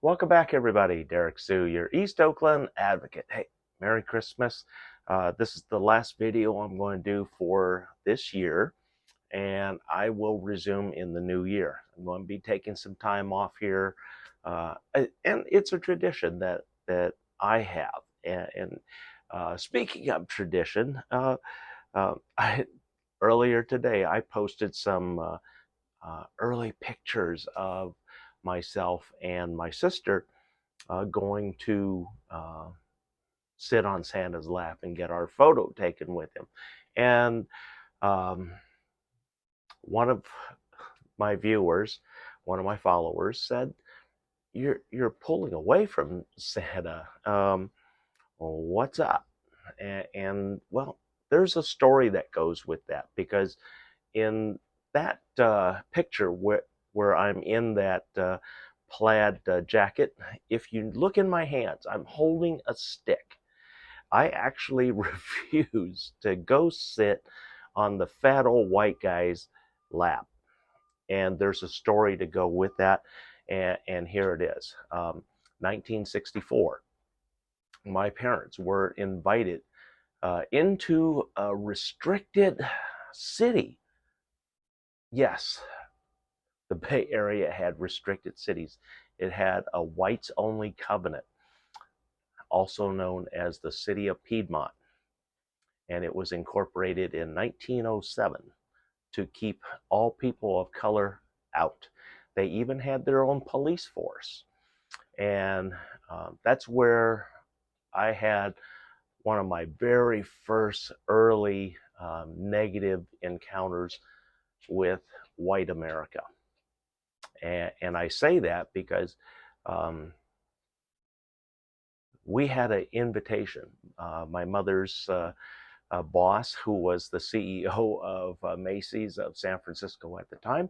Welcome back, everybody. Derrick Soo, your East Oakland advocate. Hey, Merry Christmas. This is the last video I'm going to do for this year, and I will resume in the new year. I'm going to be taking some time off here, and it's a tradition that I have. And speaking of tradition, I, earlier today I posted some early pictures of myself and my sister going to sit on Santa's lap and get our photo taken with him. And um, one of my viewers, one of my followers said, you're pulling away from Santa. Well, what's up? And well, there's a story that goes with that, because in that picture where I'm in that plaid jacket, if you look in my hands, I'm holding a stick. I actually refuse to go sit on the fat old white guy's lap. And there's a story to go with that. And here it is. 1964. My parents were invited into a restricted city. Yes, the Bay Area had restricted cities. It had a whites-only covenant, also known as the City of Piedmont, and it was incorporated in 1907 to keep all people of color out. They even had their own police force, and that's where I had one of my very first early negative encounters with white America. And I say that because we had an invitation. My mother's boss, who was the CEO of Macy's of San Francisco at the time,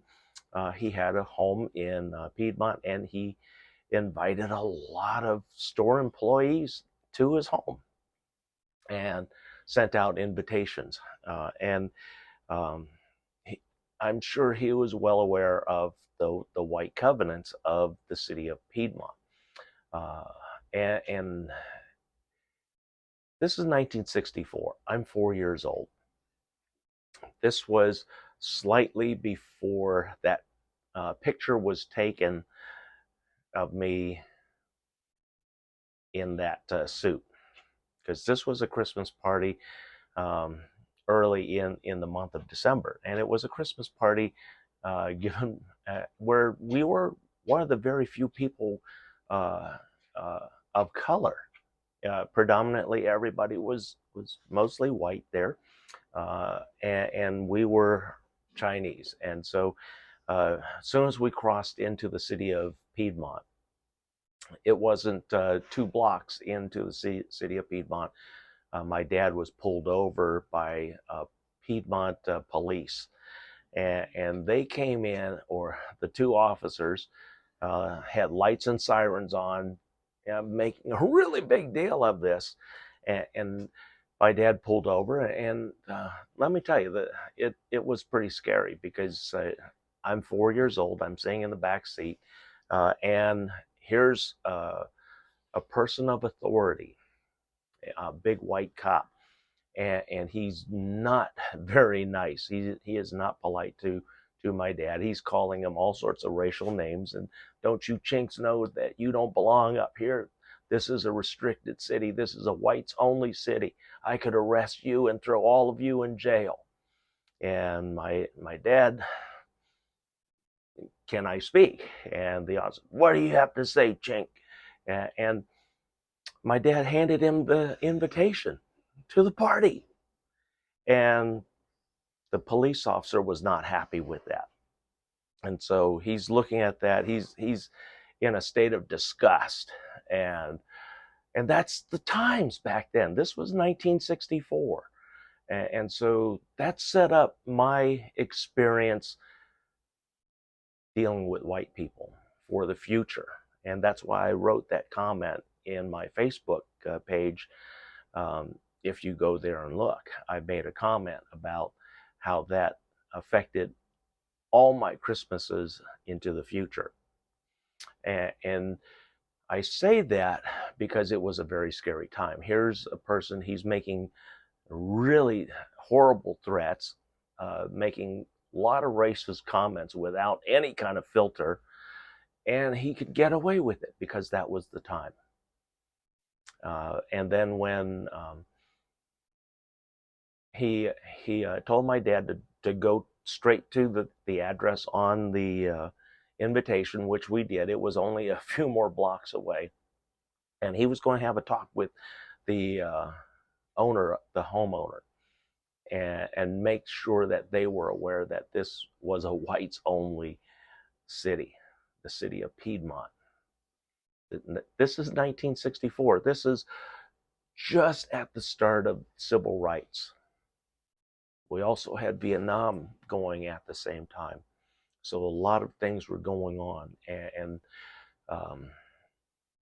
he had a home in Piedmont, and he invited a lot of store employees to his home and sent out invitations. And I'm sure he was well aware of the white covenants of the city of Piedmont. And this is 1964. I'm 4 years old. This was slightly before that picture was taken of me in that suit, because this was a Christmas party early in the month of December, and it was a Christmas party given where we were one of the very few people of color. Predominantly, everybody was mostly white there, and we were Chinese. And so, as soon as we crossed into the city of Piedmont, it wasn't 2 blocks into the city of Piedmont. My dad was pulled over by Piedmont police, and they came in, or the 2 officers had lights and sirens on, making a really big deal of this. And my dad pulled over, and let me tell you that it was pretty scary, because I'm 4 years old. I'm sitting in the back seat, and here's a person of authority, a big white cop, and he's not very nice. He is not polite to my dad. He's calling him all sorts of racial names, and don't you chinks know that you don't belong up here? This is a restricted city. This is a whites only city. I could arrest you and throw all of you in jail. And my dad, can I speak? And the officer, what do you have to say, chink? And my dad handed him the invitation to the party. And the police officer was not happy with that. And so he's looking at that. He's in a state of disgust. And that's the times back then. This was 1964. And so that set up my experience dealing with white people for the future. And that's why I wrote that comment in my Facebook page. If you go there and look, I made a comment about how that affected all my Christmases into the future. And I say that because it was a very scary time. Here's a person, he's making really horrible threats, making a lot of racist comments without any kind of filter, and he could get away with it because that was the time. And then when he told my dad to go straight to the address on the invitation, which we did. It was only a few more blocks away, and he was going to have a talk with the owner, the homeowner, and make sure that they were aware that this was a whites only city, the city of Piedmont. This is 1964. This is just at the start of civil rights. We also had Vietnam going at the same time. So a lot of things were going on, and um,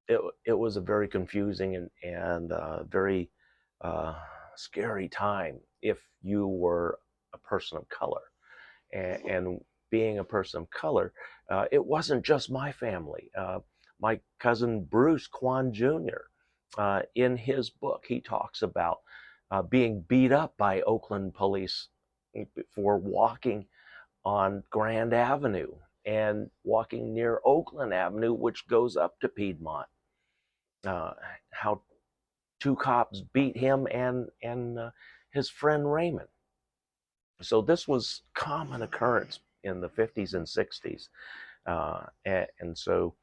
it was a very confusing and very scary time if you were a person of color. And being a person of color, it wasn't just my family. My cousin Bruce Kwan Jr., in his book, he talks about being beat up by Oakland police for walking on Grand Avenue and walking near Oakland Avenue, which goes up to Piedmont. How two cops beat him and his friend Raymond. So this was common occurrence in the 50s and 60s. And so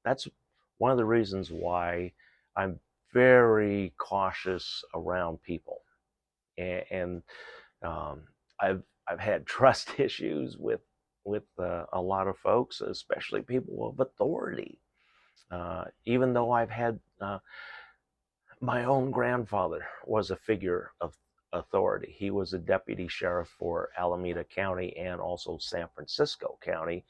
that's one of the reasons why I'm very cautious around people. And I've had trust issues with a lot of folks, especially people of authority. Even though I've had my own grandfather was a figure of authority. He was a deputy sheriff for Alameda County and also San Francisco County,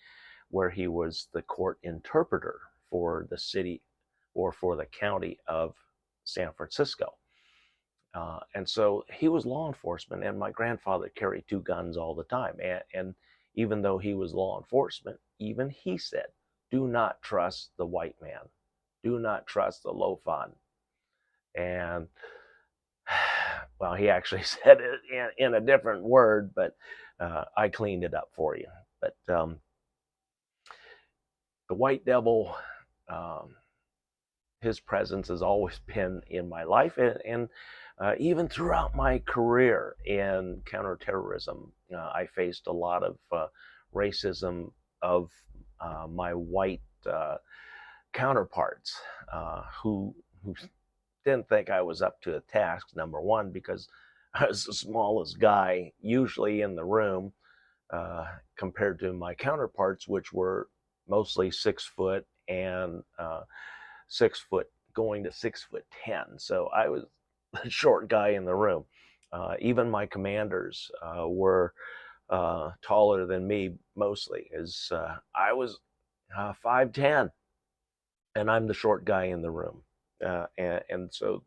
where he was the court interpreter for the city or for the county of San Francisco. And so he was law enforcement, and my grandfather carried two guns all the time. And even though he was law enforcement, even he said, do not trust the white man. Do not trust the Lofan. And well, he actually said it in a different word, but I cleaned it up for you. But the white devil, his presence has always been in my life, and even throughout my career in counterterrorism, I faced a lot of racism of my white counterparts who didn't think I was up to the task, number one, because I was the smallest guy usually in the room compared to my counterparts, which were mostly 6 foot and 6 foot going to 6'10". So I was the short guy in the room. Even my commanders were taller than me mostly, as I was 5'10", and I'm the short guy in the room. And so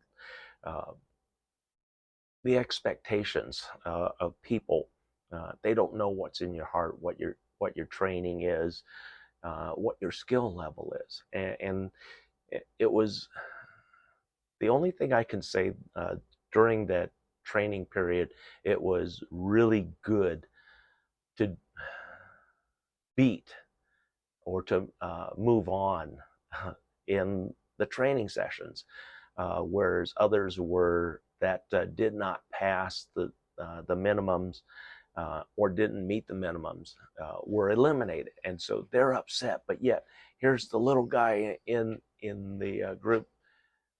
the expectations of people, they don't know what's in your heart, what your training is, what your skill level is. And it was the only thing I can say during that training period. It was really good to beat or to move on in the training sessions, whereas others were that did not pass the minimums or didn't meet the minimums were eliminated, and so they're upset. But yet, here's the little guy in the group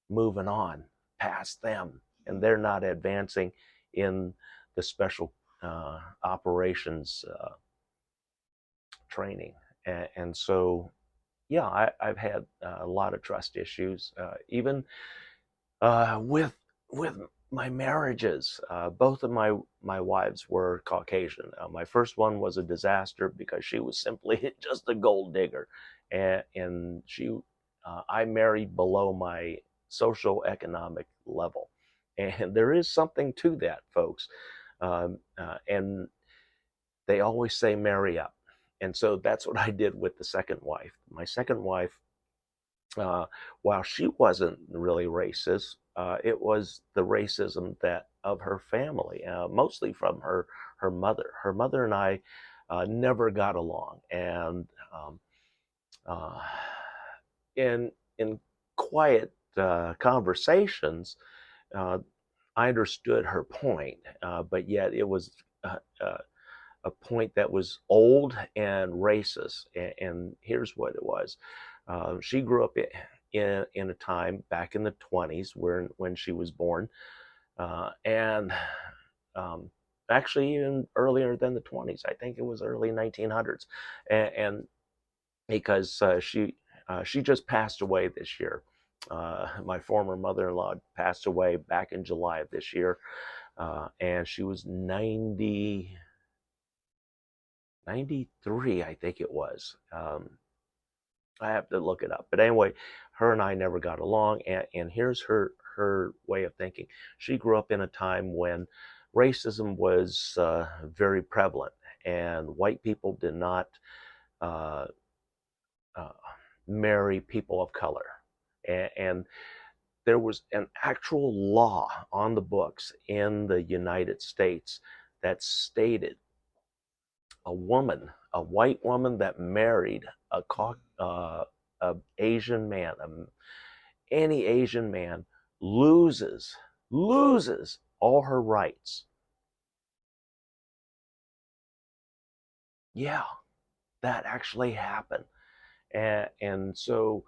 moving on past them, and they're not advancing in the special operations training, and so yeah, I've had a lot of trust issues, even with my marriages. Both of my wives were Caucasian. My first one was a disaster because she was simply just a gold digger, and she I married below my social economic level, and there is something to that, folks. And they always say marry up. and so that's what I did with the second wife. My second wife, uh, while she wasn't really racist, it was the racism that of her family, mostly from her mother. Her mother and I never got along, and uh, in quiet conversations, uh, I understood her point, but yet it was a point that was old and racist. And here's what it was: she grew up in a time back in the 20s, where when she was born, and um, actually even earlier than the 20s. I think it was early 1900s, and because she just passed away this year. My former mother-in-law passed away back in July of this year, and she was 93, I think it was. I have to look it up. But anyway, her and I never got along, and here's her way of thinking. She grew up in a time when racism was very prevalent, and white people did not uh, uh, marry people of color. And there was an actual law on the books in the United States that stated a white woman that married a Asian man, any Asian man, loses all her rights. Yeah, that actually happened, and so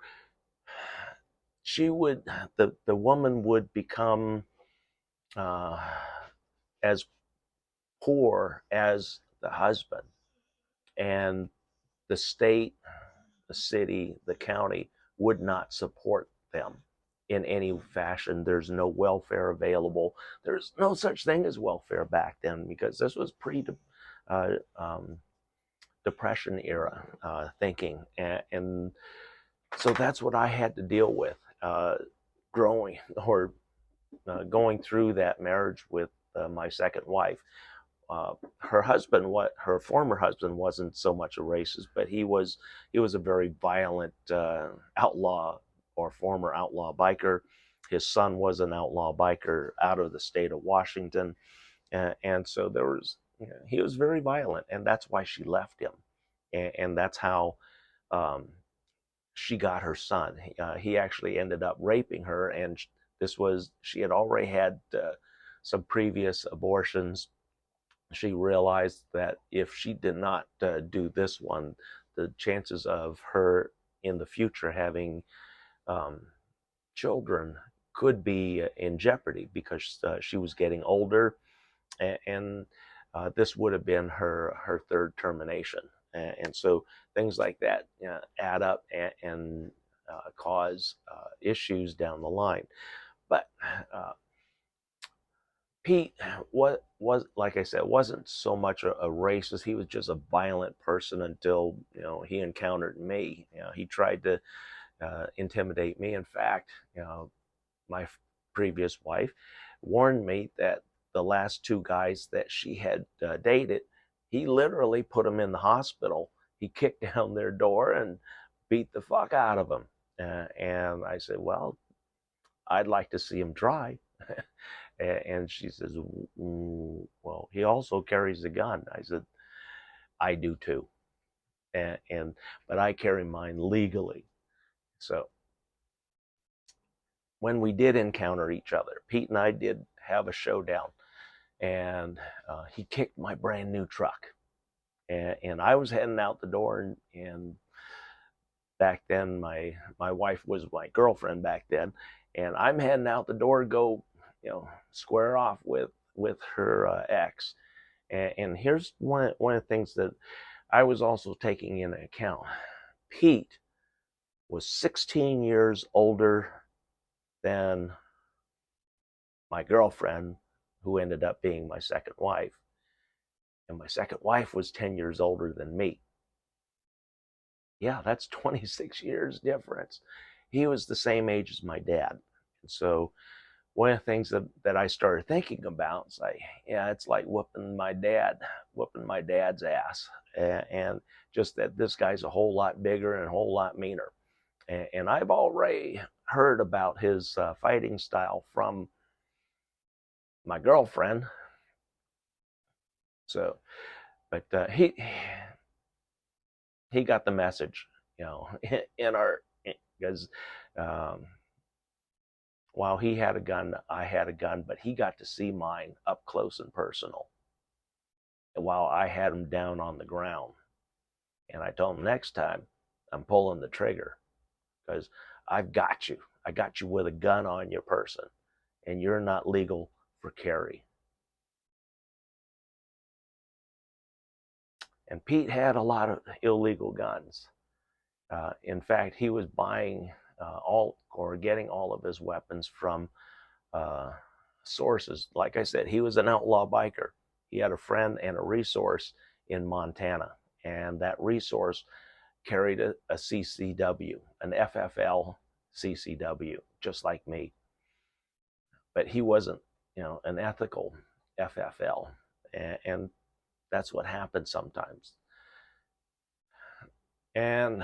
she would the woman would become uh, as poor as the husband, and the state, the city, the county would not support them in any fashion. There's no welfare available. There's no such thing as welfare back then, because this was pre uh, um, Depression era thinking, and so that's what I had to deal with, growing or going through that marriage with my second wife. Her husband, what her former husband, wasn't so much a racist, but he was a very violent outlaw, or former outlaw biker. His son was an outlaw biker out of the state of Washington, and so there was, he was very violent, and that's why she left him, and that's how um, she got her son. He actually ended up raping her, and she had already had some previous abortions. She realized that if she did not do this one, the chances of her in the future having um, children could be in jeopardy, because she was getting older, and this would have been her third termination. And so things like that add up and cause issues down the line. But Pete was, like I said, wasn't so much a racist. He was just a violent person until he encountered me. He tried to intimidate me. In fact, my previous wife warned me that the last two guys that she had dated, he literally put them in the hospital. He kicked down their door and beat the fuck out of them. And I said, well, I'd like to see him try. And she says, well, he also carries a gun. I said, I do too. And but I carry mine legally. So when we did encounter each other, Pete and I did have a showdown, and he kicked my brand new truck, and I was heading out the door, and back then my wife was my girlfriend back then, and I'm heading out the door to go, square off with her ex, and here's one of the things that I was also taking into account. Pete was 16 years older than my girlfriend, who ended up being my second wife. And my second wife was 10 years older than me. Yeah, that's 26 years difference. He was the same age as my dad. And so one of the things that I started thinking about is like, yeah, it's like whooping my dad's ass, and just that this guy's a whole lot bigger and a whole lot meaner. And I've already heard about his fighting style from my girlfriend. So, but he got the message, you know, in our, because um, while he had a gun, I had a gun, but he got to see mine up close and personal while I had him down on the ground. And I told him, next time I'm pulling the trigger, because I've got you. I got you with a gun on your person, and you're not legal for carry. And Pete had a lot of illegal guns. In fact, he was buying getting all of his weapons from uh, sources. Like I said, he was an outlaw biker. He had a friend and a resource in Montana, and that resource carried a CCW, an FFL CCW, just like me. But he wasn't, you know, an ethical FFL, and that's what happens sometimes. And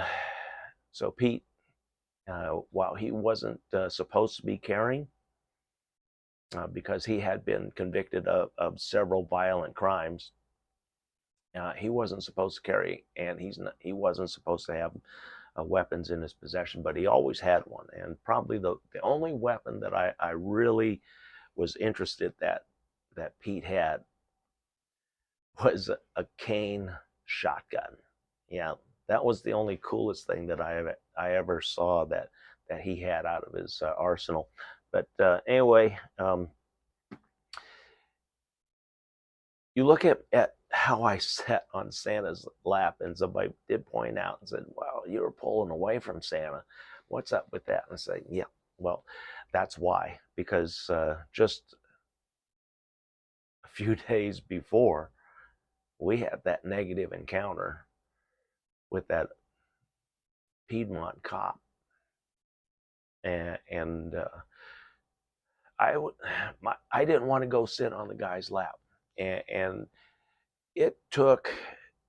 so Pete, while he wasn't supposed to be carrying, because he had been convicted of several violent crimes, he wasn't supposed to carry, and he wasn't supposed to have weapons in his possession, but he always had one. And probably the only weapon that I really was interested that Pete had was a cane shotgun. Yeah, that was the only coolest thing that I ever saw that he had out of his arsenal. But anyway, you look at how I sat on Santa's lap, and somebody did point out and said, "Well, you were pulling away from Santa. What's up with that?" And I said, "Yeah, well, that's why, because just a few days before, we had that negative encounter with that Piedmont cop, and I didn't want to go sit on the guy's lap, and it took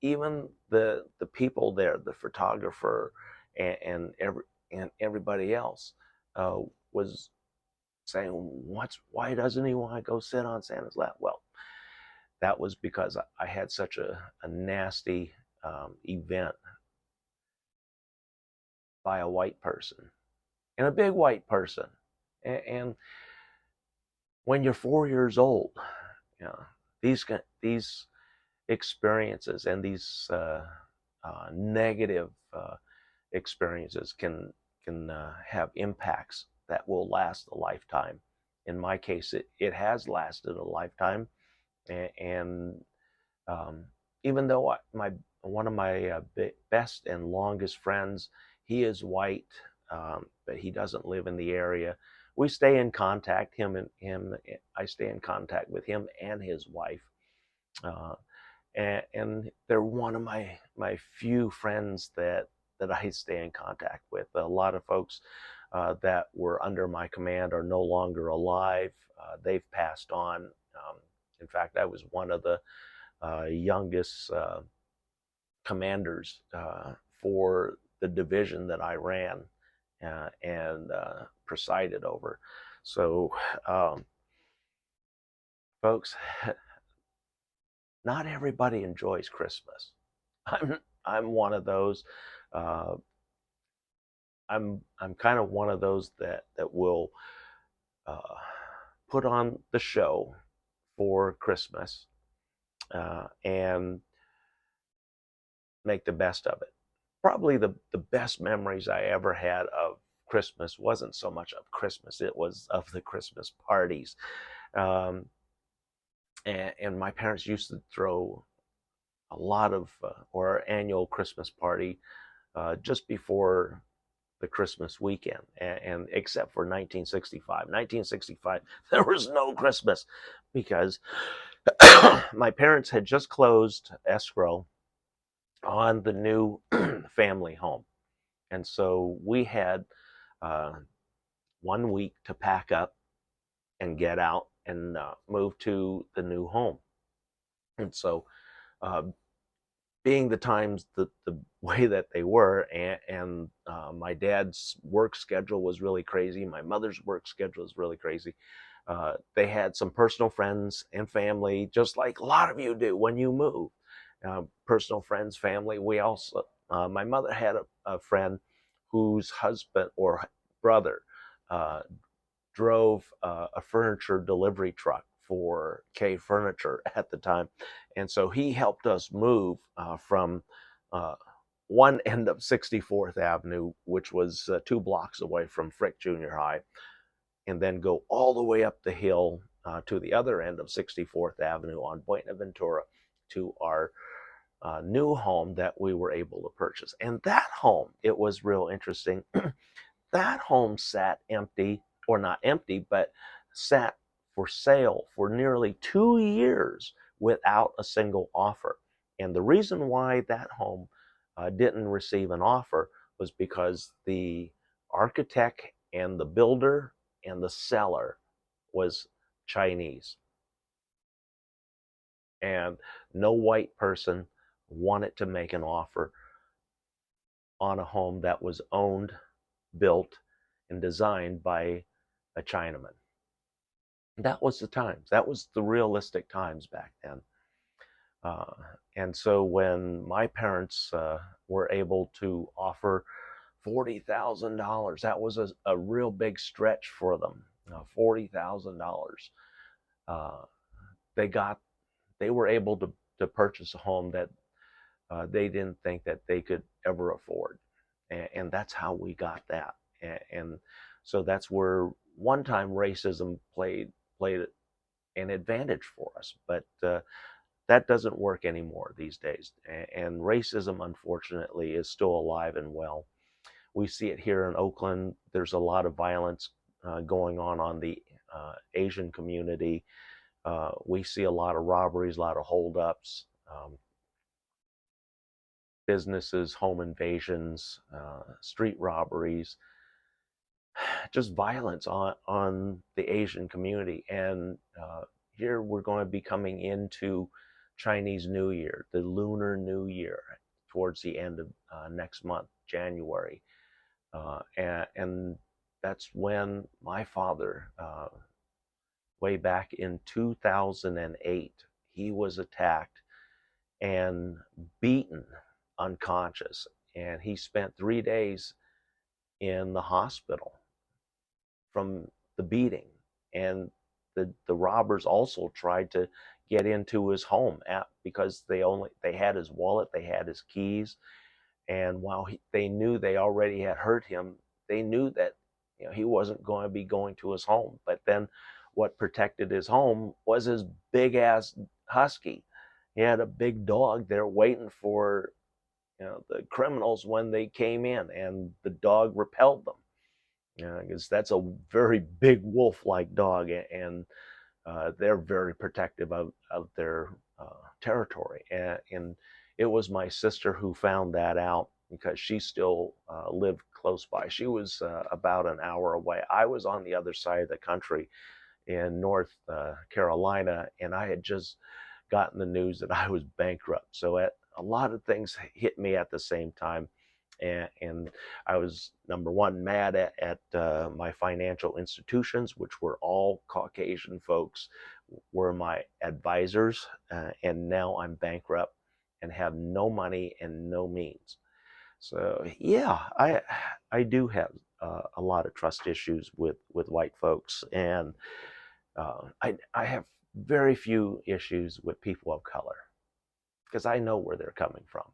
even the people there, the photographer and everybody else was saying, why doesn't he want to go sit on Santa's lap? Well, that was because I had such a nasty event by a white person, and a big white person. And when you're 4 years old, you know, these experiences and these negative experiences can have impacts that will last a lifetime. In my case, it has lasted a lifetime, and even though one of my best and longest friends, he is white, but he doesn't live in the area. We stay in contact. I stay in contact with him and his wife, and they're one of my few friends that I stay in contact with. A lot of folks that were under my command are no longer alive. They've passed on. In fact, I was one of the youngest commanders for the division that I ran and presided over. So, folks, not everybody enjoys Christmas. I'm one of those. Uh, I'm kind of one of those that will put on the show for Christmas and make the best of it. Probably the best memories I ever had of Christmas wasn't so much of Christmas, it was of the Christmas parties. Um, and my parents used to throw a lot of, or our annual Christmas party just before the Christmas weekend, and except for 1965, there was no Christmas because my parents had just closed escrow on the new family home, and so we had 1 week to pack up and get out and move to the new home. And so, uh, being the times the way that they were, and my dad's work schedule was really crazy, my mother's work schedule was really crazy. They had some personal friends and family, just like a lot of you do when you move. Personal friends, family. We also, my mother had a friend whose husband or brother uh, drove a furniture delivery truck for K Furniture at the time. And so he helped us move from uh, one end of 64th Avenue, which was 2 blocks away from Frick Junior High, and then go all the way up the hill to the other end of 64th Avenue on Buenaventura to our new home that we were able to purchase. And that home, it was real interesting. That home sat empty, or not empty, but sat for sale for nearly 2 years without a single offer. And the reason why that home didn't receive an offer was because the architect and the builder and the seller was Chinese. And no white person wanted to make an offer on a home that was owned, built, and designed by a Chinaman. That was the times. That was the realistic times back then. Uh, and so when my parents were able to offer $40,000, that was a real big stretch for them. $40,000. Uh, they got, they were able to purchase a home that they didn't think that they could ever afford, and that's how we got that. And so that's where one time racism played an advantage for us, but that doesn't work anymore these days. And racism, unfortunately, is still alive and well. We see it here in Oakland. There's a lot of violence going on the Asian community. We see a lot of robberies, a lot of holdups. Businesses, home invasions, street robberies, just violence on the Asian community. And here we're going to be coming into Chinese New Year, the Lunar New Year, towards the end of next month, January. And that's when my father, way back in 2008, he was attacked and beaten unconscious. And he spent 3 days in the hospital from the beating. And the robbers also tried to get into his home because they had his wallet, they had his keys, and while they knew they already had hurt him, they knew that he wasn't going to be going to his home. But then what protected his home was his big ass husky. He had a big dog there waiting for the criminals when they came in, and the dog repelled them. Because that's a very big wolf-like dog, and they're very protective of their territory. And it was my sister who found that out because she still lived close by. She was about an hour away. I was on the other side of the country in North Carolina, and I had just gotten the news that I was bankrupt. So a lot of things hit me at the same time. And I was, number one, mad at my financial institutions, which were all Caucasian folks, were my advisors, and now I'm bankrupt and have no money and no means. So yeah, I do have a lot of trust issues with white folks, and I have very few issues with people of color because I know where they're coming from.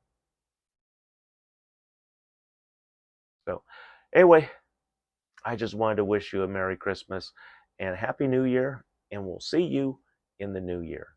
So anyway, I just wanted to wish you a Merry Christmas and Happy New Year, and we'll see you in the new year.